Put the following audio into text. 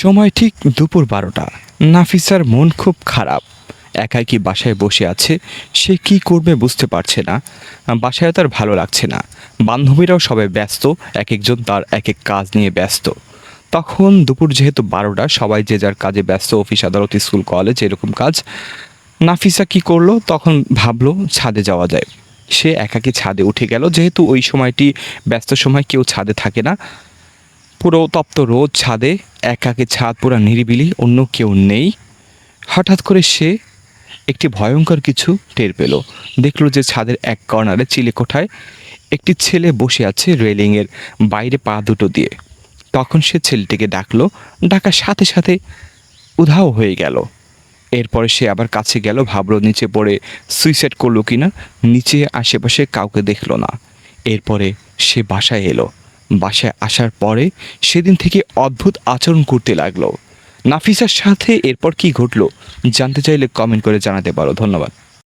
সময় ঠিক দুপুর 12টা। নাফিসার মন খুব খারাপ। একাকী বাসায় বসে আছে। সে কি করবে বুঝতে পারছে না। বাসায় তার ভালো লাগছে না। বান্ধবীরাও সবাই ব্যস্ত, এক একজন তার এক এক কাজ নিয়ে ব্যস্ত। তখন দুপুর যেহেতু 12টা, সবাই যে যার কাজে ব্যস্ত, অফিস আদালত স্কুল কলেজ এরকম কাজ। নাফিসা কি করলো, তখন ভাবলো ছাদে যাওয়া যায়। সে একাকী ছাদে উঠে গেল, যেহেতু ওই সময়টি ব্যস্ত সময়, কেউ ছাদে থাকে না। পুরো তপ্ত রোদ ছাদে, একাকী ছাদ পুরো নিরিবিলি, অন্য কেউ নেই। হঠাৎ করে সে একটি ভয়ঙ্কর কিছু টের পেল। দেখল যে ছাদের এক কর্নারে চিলেকোঠায় একটি ছেলে বসে আছে রেলিংয়ের বাইরে পা দুটো দিয়ে। তখন সে ছেলেটিকে ডাকলো, ডাকার সাথে সাথে উধাও হয়ে গেল। এরপরে সে আবার কাছে গেল, ভাবলো নিচে পড়ে সুইসাইড করলো কিনা। নিচে আশেপাশে কাউকে দেখলো না। এরপরে সে বাসায় এলো। বাসায় আসার পরে সেদিন থেকে অদ্ভুত আচরণ করতে লাগলো। নাফিসার সাথে এরপর কি ঘটলো জানতে চাইলে কমেন্ট করে জানাতে পারো। ধন্যবাদ।